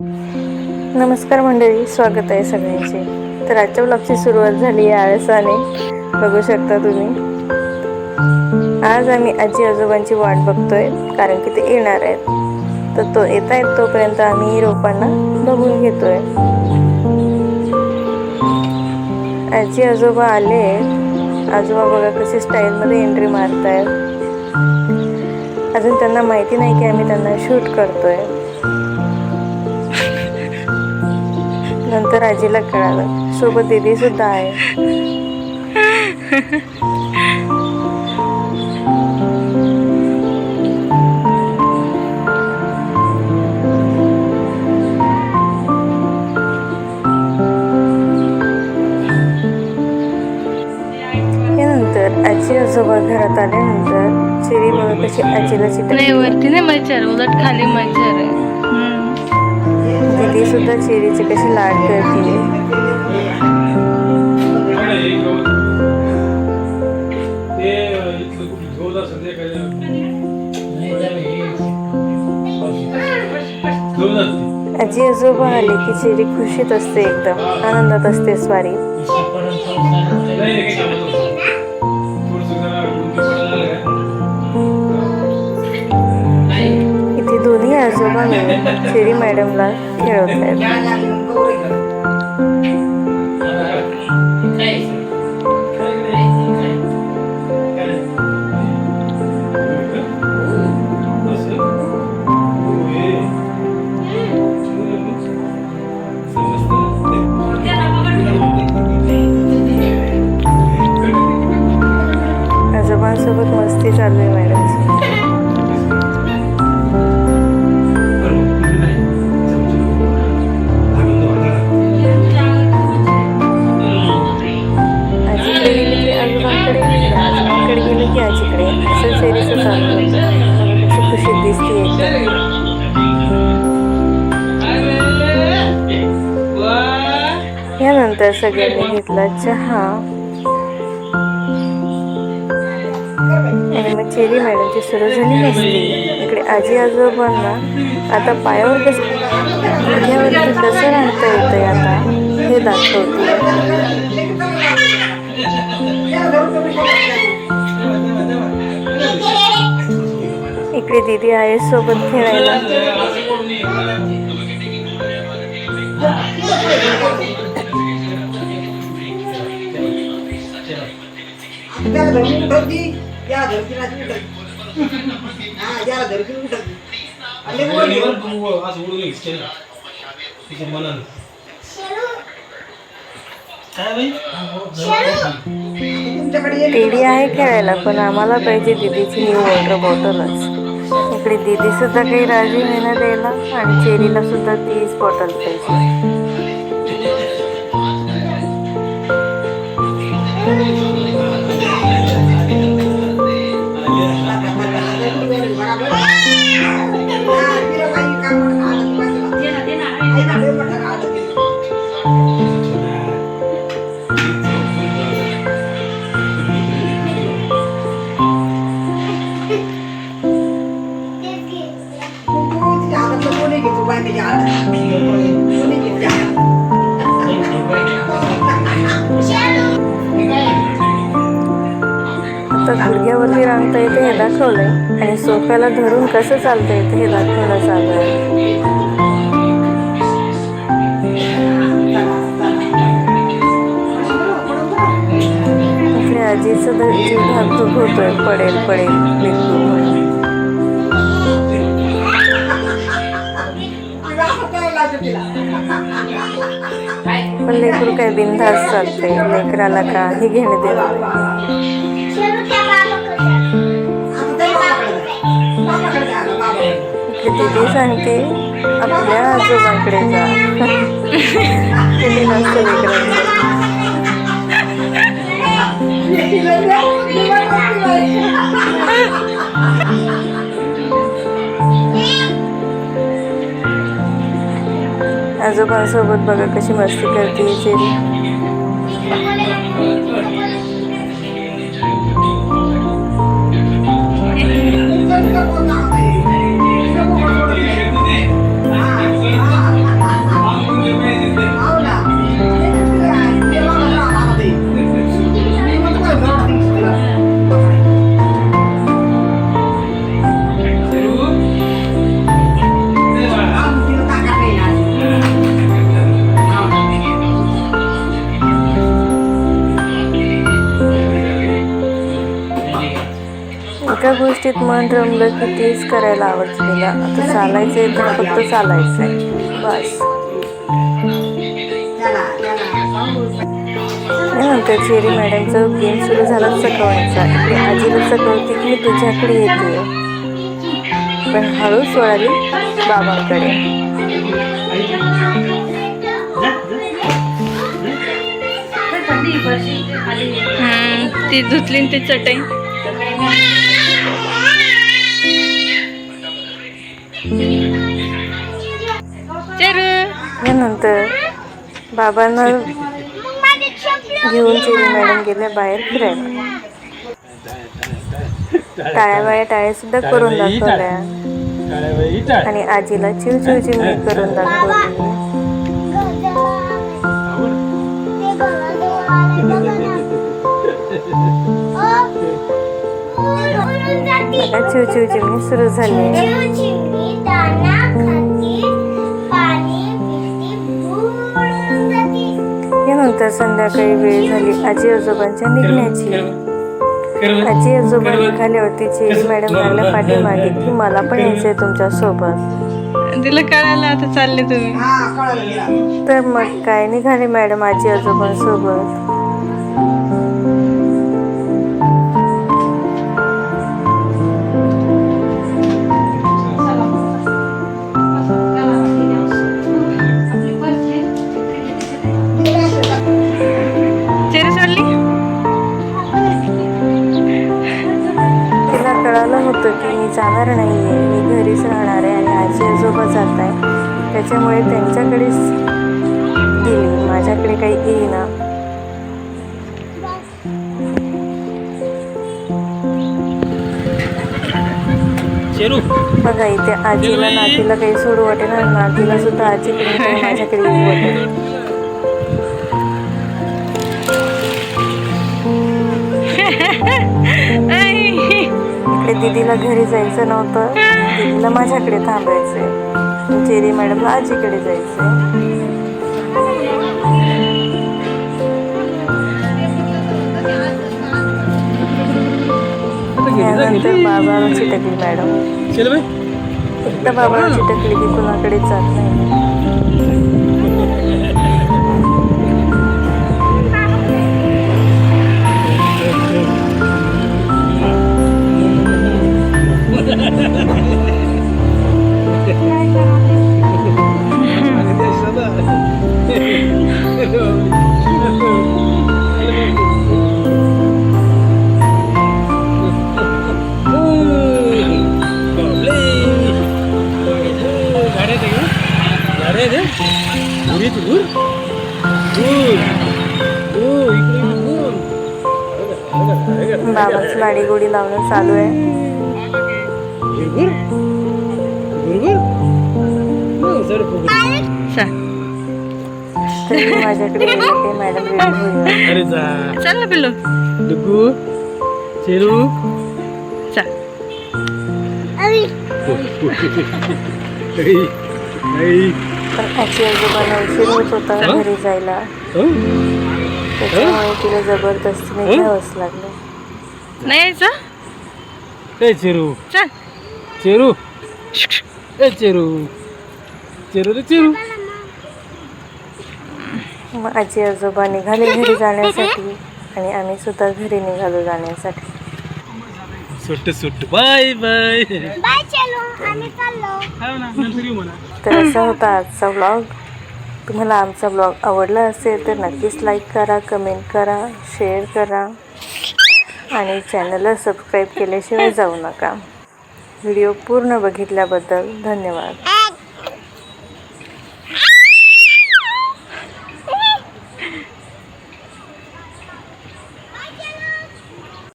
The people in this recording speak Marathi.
नमस्कार मंडळी, स्वागत आहे सगळ्यांचे. तर आजच्या ब्लॉगची सुरुवात झाली आहे आळसाने. बघू शकता तुम्ही. आज आम्ही आजी आजोबांची वाट बघतोय, कारण की ते येणार आहेत. तर तो येत आहेत तोपर्यंत आम्ही रोपांना बघून घेतोय. आजी आजोबा आले. आजोबा बघा कशी स्टाईलमध्ये एंट्री मारतायत. अजून त्यांना माहिती नाही की आम्ही त्यांना शूट करतोय. नंतर आजीला कळालं. सोबत दीदी सुद्धा आहे. यानंतर आजी आजोबा घरात आल्यानंतर चिरी बघा कशी आजीला चिटकली. वरती नाही मच्छर, उलट खाली मच्छर आहे. दीदी सुद्धा चेरीचे कशी लाड करते. आजी आजोबा आले की चेरी खुशीत असते, एकदम आनंदात असते स्वारी. इथे दोन्ही आजोबा मिळून चेरी मॅडमला खेळवत आहेत. आजोबांसोबत मस्ती चालू आहे मॅडमची. आजीकडे गेले की आजोबांकडे, आजोबांकडे गेले की आजीकडे. असं चेरीचं चालू होतं. कशी खुशीत दिसते एकदम. यानंतर सगळ्यांनी घेतला चहा आणि मग चेरी मॅडमची सुरू झाली मस्ती. इकडे आजी आजोबांना आता पायावर गुडघ्यावरती कसं राहता येतंय आता हे दाखवते. इकडे दीदी आहे सोबत खेळायला. टेडी आहे खेळायला, पण आम्हाला पाहिजे दीदीची न्यू वॉटर बॉटलच. इकडे दीदी सुद्धा काही राजी नाही ना द्यायला, आणि चेरीला सुद्धा तीच बॉटल पाहिजे. आता गुडघ्यावरती रांगता येते हे दाखवलंय, आणि सोफ्याला धरून कसं चालतं येतं हे दाखवणं चालू आहे. आपल्या आजीचं जीव धाकधूक होतोय, पडेल पडेल लेकरू म्हणून. पण लेकरू काय बिनधास्त चालतंय. लेकराला काही घेणं देणं नाही. दीदी सांगते आपल्या आजोबांकडे जा. तिने नसतं लेकरांचं. आजोबांसोबत बघा कशी मस्ती करते चेरी. गोष्टीत मन रमलं की तेच करायला आवडतं तिला. आता चालायचंय तर फक्त चालायचंय बस. नंतर चेरी मॅडमचा गेम सुरू झाला चकवण्याचा. इकडे आजीला चकवते की मी तुझ्याकडे येते, पण हळूच वळाली बाबांकडे. ती धुतली ती चटई. यानंतर बाबांना घेऊन चेरी मॅडम गेल्या बाहेर फिरायला. टाळ्या सुद्धा करून दाखवल्या आणि आजीला चिवचिव चिमणी करून दाखवली. आता चिवचिव चिमणी सुरू झाली. यानंतर संध्याकाळी वेळ झाली आजी आजोबांच्या निघण्याची. आजी आजोबा निघाल्यावरती चेरी मॅडम लागल्या पाठीमागे की मला पण यायचंय तुमच्या सोबत. तिला कळालं आता चालले तुम्ही. तर मग काय निघाले मॅडम आजी आजोबांसोबत. कळालं होतं की मी जाणार नाहीये, मी घरीच राहणार आहे आणि आजी आजोबा जात आहे, त्याच्यामुळे त्यांच्याकडेच गेली, माझ्याकडे काही येईना. बघा इथे आजीला नातीला काही सोडू वाटेल आणि नातीला सुद्धा आजीकडे माझ्याकडे येऊ वाटेल. दीदीला घरी जायचं नव्हतं, दीदीला माझ्याकडे थांबायचंय. चेरी मॅडमला आजीकडे जायचंय. यानंतर बाबाला चिटकली मॅडम. एकदा बाबाला चिटकली की कुणाकडे जात नाही. बाबांची लाडी गोडी लावणं चालू आहे. माझ्याकडे मॅडम चल पिल्लू चेरू पण आजी आजोबांना उशीर होत होता घरी जायला, त्याच्यामुळे तिला जबरदस्तीने घ्यावंच लागलं. नाही यायचं. चेरू चल चेरू चेरू चेरू रे चेरू. मग आजी आजोबा निघाले घरी जाण्यासाठी आणि आम्ही सुद्धा घरी निघालो जाण्यासाठी. सुट्ट सुट्ट बाय बाय बाय चलो आम्ही चाललो. तर असा होता आजचा व्लॉग. तुम्हाला आमचा व्लॉग आवडला असेल तर नक्कीच लाईक करा, कमेंट करा, शेअर करा आणि चॅनलला सबस्क्राईब केल्याशिवाय जाऊ नका. व्हिडिओ पूर्ण बघितल्याबद्दल धन्यवाद.